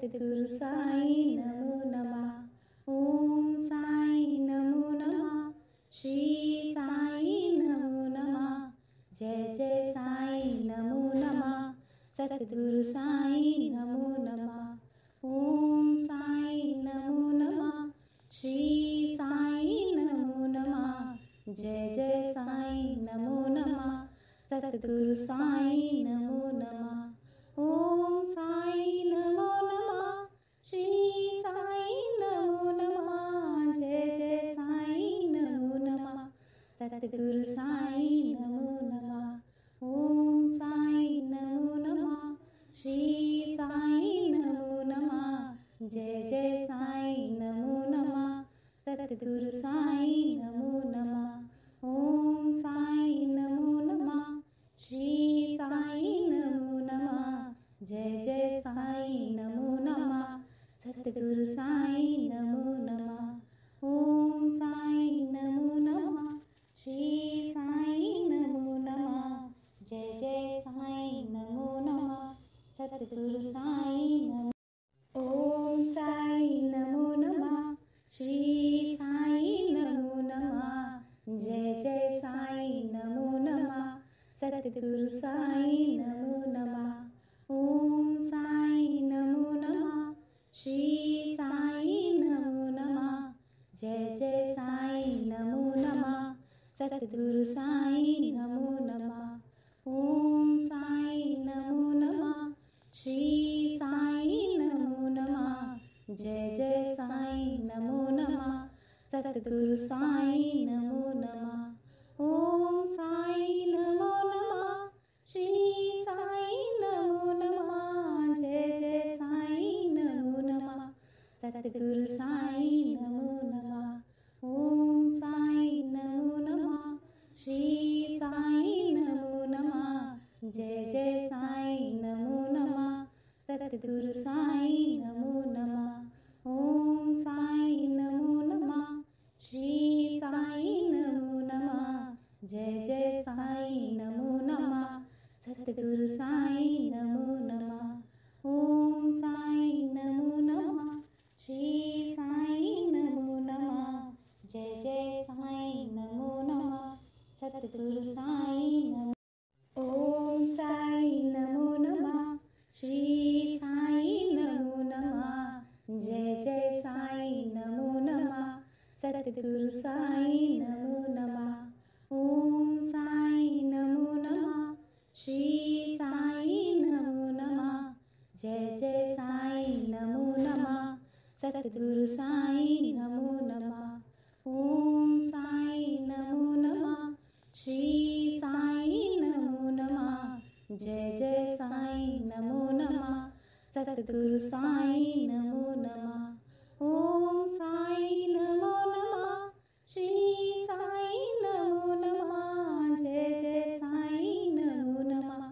सद्गुरु साई नमो नमः। ओम साई नमो नमः। श्री साई नमो नमः। जय जय साई नमो नमः। सद्गुरु साई नमो नमः। ओम साई नमो नमः। श्री साई नमो नमः। जय जय साई नमो नमः। सद्गुरु साई नमो नमः। ओम साई नमो नमः। श्री साई नमो नमः। जय जय साई नमो नमः। सद्गुरु साई नमो नमः। ओम साई नमो नमः। श्री साई नमो नमः। जय जय साई नमो नमः। सद्गुरु साई नमो नमः। ओम साई नमो नमः। श्री साई नमो नमः। जय जय साई नमो नमः। सद्गुरु साई नमो नमः। ओम साई नमो नमः। श्री साई नमो नमः। जय जय साई नमो नमः। सद्गुरु साई नमो। ओम साई नमो नमः। श्री साई नमो नमः। जय जय साई नमो नमः। सद्गुरु साई नमो नमः। ओम साई नमो नमः। श्री साई नमो नमः। जय जय साई नमो नमः। सद्गुरु साई नमो नमः। ओम साई नमो नमः। श्री साई नमो नमः। जय जय साई नमो नमः। सद्गुरु साई नमो नमः। ओम साई नमो नमः। श्री साई नमो नमः। जय जय साई नमो नमः। सद्गुरु साई नमो नमः। ओम साई नमो नमः। श्री साई नमो नमः। जय जय साई नमो नमः। सद्गुरु साई नमो नमः। ओम साई नमो नमः। श्री साई नमो नमः। जय जय साई नमो नमः। सद्गुरु साई नमो नमः। ओम साई नमो नमः। श्री साई नमो नमः। जय जय साई नमो नमः। सद्गुरु साई नमो। ओम साई नमो नमः। श्री साई नमो नमः। जय जय साई नमो नमः। सद्गुरु साई नमो नमः। ओम साई नमो नमः। श्री साई नमो नमः। जय जय साई नमो नमः। सद्गुरु साई नमो नमः। ओम साई नमो नमः। श्री साई नमो नमः। जय जय साई नमो नमः। सद्गुरु साई नमो नमः। ओम साई नमो नमः। श्री साई नमो नमः। जय जय साई नमो नमः।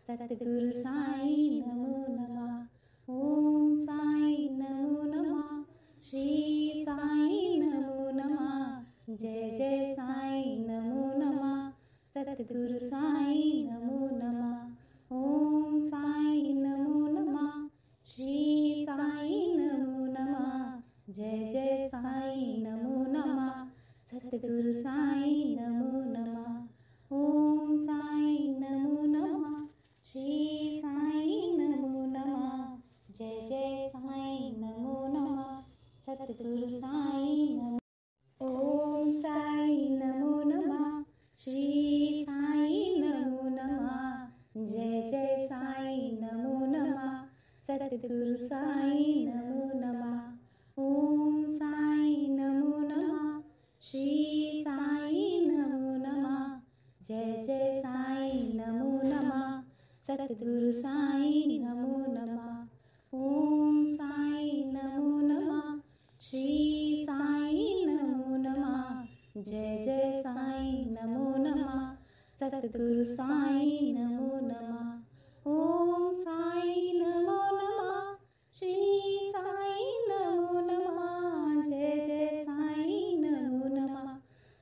सद्गुरु साई नमो नमः। ओम साई नमो नमः। श्री साई नमो नमः। जय जय साई नमो नमः। सद्गुरु साई नमो नमः। ओम साई नमो नमः। श्री साई नमो नमः। जय जय साई नमो नमः। सद्गुरु साई नमो नमः। ओम साई नमो नमः। श्री साई नमो नमः। जय जय साई नमो नमः। सद्गुरु साई नमो। ओम साई नमो नमः। श्री साई नमो नमः। जय जय साई नमो नमः। सद्गुरु साई नमो नमः। ओम साई नमो नमः। श्री साई नमो नमः। जय जय साई नमो नमः। सद्गुरु साई नमो नमः। ओम साई नमो नमः। श्री साई नमो नमः। जय जय साई नमो नमः। सद्गुरु साई नमो नमः। ओम साई नमो नमः। श्री साई नमो नमः। जय जय साई नमो नमः।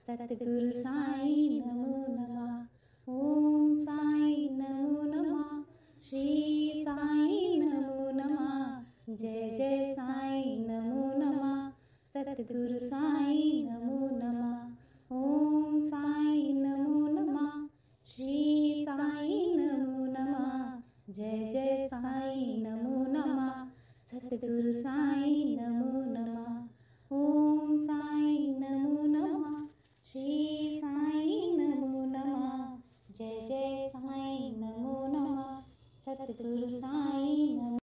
सद्गुरु साई नमो नमः। ओम साई नमो नमः। श्री साई नमो नमः। जय जय साईं नमो नमः। सतगुरु साईं नमो नमः। ओम साईं नमो नमः। श्री साईं नमो नमः। जय जय साईं नमो नमः। सतगुरु साईं नमो नमः। ओम साईं नमो नमः। श्री साईं नमो नमः। जय जय साईं नमो नमः। सतगुरु साईं नमो।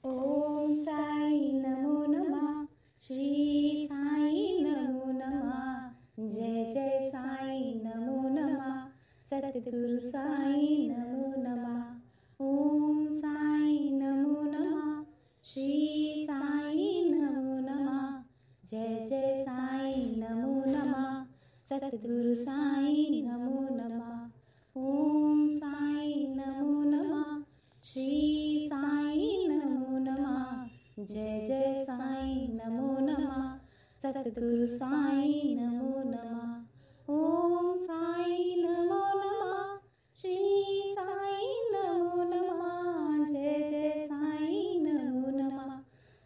ओम साईं नमो नमः। श्री साईं नमो नमः। जय जय साईं नमो नमः। सतगुरु साईं नमो नमः। ओम साईं नमो नमः। श्री साईं नमो नमः। जय जय साईं नमो नमः। सतगुरु साईं नमो नमः। ओम साईं नमो नमः। श्री साईं नमो नमः। जय जय साईं नमो नमः। सतगुरु साईं नमो नमः। ओम साईं नमो नमः। श्री साईं नमो नमः। जय जय साईं नमो नमः।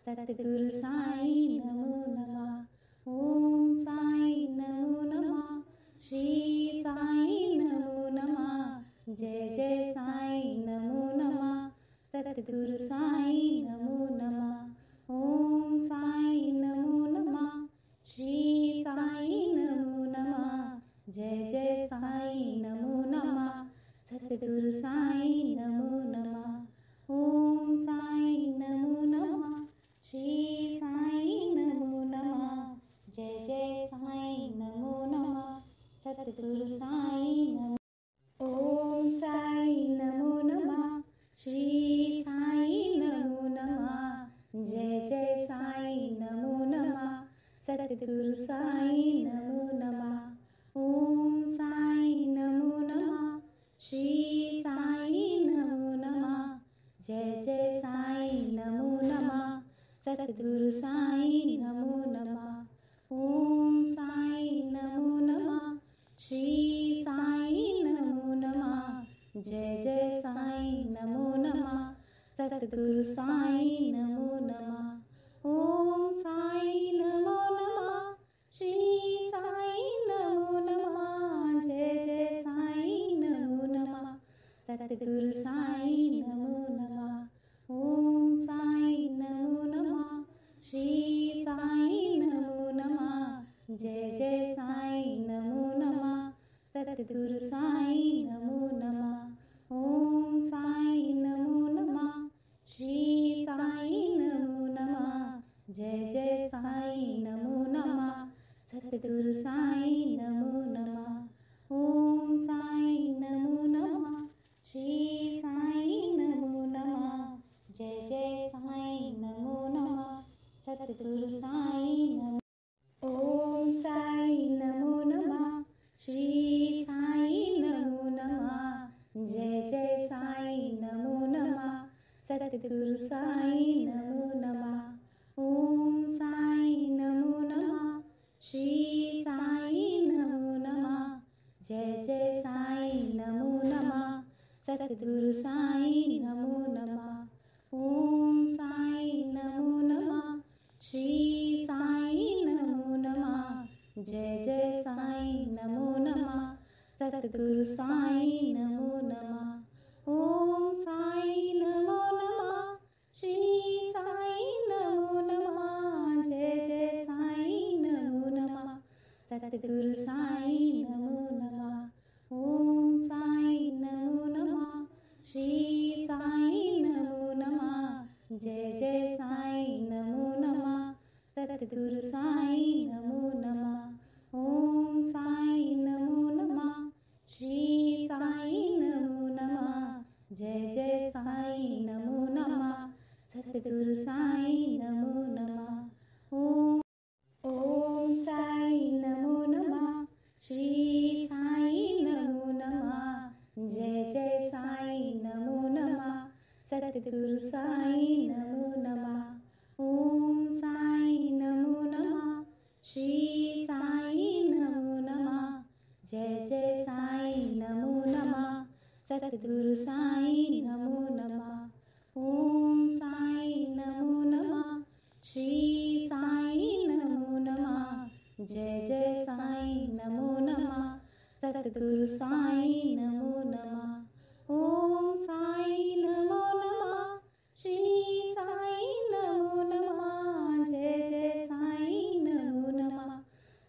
सतगुरु साईं नमो नमः। ओम साईं नमो नमः। श्री साईं नमो नमः। जय जय साईं नमो नमः। सतगुरु साईं नमो नमः। ओम साईं नमो नमः। श्री साईं नमो नमः। जय जय साईं नमो नमः। सतगुरु साईं नमो नमः। ओम साईं नमो नमः। श्री साईं नमो नमः। जय जय साईं नमो नमः। सतगुरु साईं नमो। ओम साईं नमो नमः। श्री साईं नमो नमः। जय जय साईं नमो नमः। सतगुरु साईं नमो नमः। ओम साईं नमो नमः। श्री साईं नमो नमः। जय जय साईं नमो नमः। सतगुरु साईं नमो नमः। ओम साईं नमो नमः। श्री साईं नमो नमः। जय जय साईं नमो नमः। सतगुरु साईं नमो नमः। ओम साईं नमो नमः। श्री साईं नमो नमः। जय जय साईं नमो नमः। सतगुरु साईं नमो नमः। ओम साईं नमो नमः। श्री साईं नमो नमः। जय जय साईं नमो नमः। सतगुरु साईं नमो नमः। ओम साईं नमो नमः। श्री साईं नमो नमः। जय जय साईं नमो नमः। सतगुरु साईं नमो नमः। ओम साईं नमो नमः। श्री साईं नमो नमः। जय जय साईं नमो नमः। सतगुरु साईं नमो। ओम साईं नमो नमः। श्री साईं नमो नमः। जय जय साईं नमो नमः। सतगुरु साईं नमो नमः। ओम साईं नमो नमः। श्री साईं नमो नमः। जय जय साईं नमो नमः। सतगुरु साईं नमो नमः। ओम साईं नमो नमः। श्री साईं नमो नमः। जय जय साईं नमो नमः। सतगुरु साईं नमो नमः। ओम साईं नमो नमः। श्री साईं नमो नमः। जय जय साईं नमो नमः। सतगुरु साईं नमो नमः। ओम साईं नमो नमः। श्री साईं नमो नमः। जय जय साईं नमो नमः। सतगुरु साईं नमो नमः। ओम साईं नमो नमः। श्री साईं नमो नमः। जय जय साईं नमो नमः। सतगुरु साईं नमो नमः। ओम साईं नमो नमः। श्री साईं नमो नमः। जय जय साईं नमो नमः। सतगुरु साईं नमो नमः। ओम साईं नमो नमः। श्री साईं नमो नमः। जय जय साईं नमो नमः। सतगुरु साईं नमो नमः। ओम साईं नमो नमः। जय जय साईं नमो नमः सतगुरु साईं नमो नमः ओम साईं नमो नमः श्री साईं नमो नमः जय जय साईं नमो नमः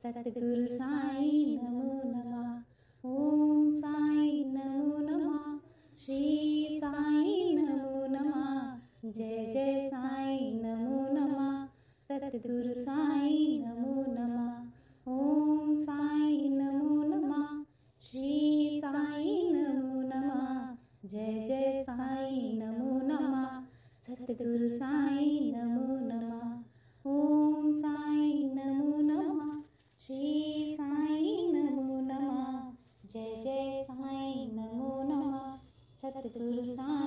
सतगुरु साईं नमो नमः ओम साईं नमो नमः श्री साईं नमो नमः जय जय साईं नमो नमः सतगुरु साईं नमो नमः ओम साईं नमो नमः श्री साईं नमो नमः जय जय साईं नमो नमः सतगुरु साईं नमो नमः ओम साईं नमो नमः श्री साईं नमो नमः जय जय साईं नमो नमः सतगुरु साईं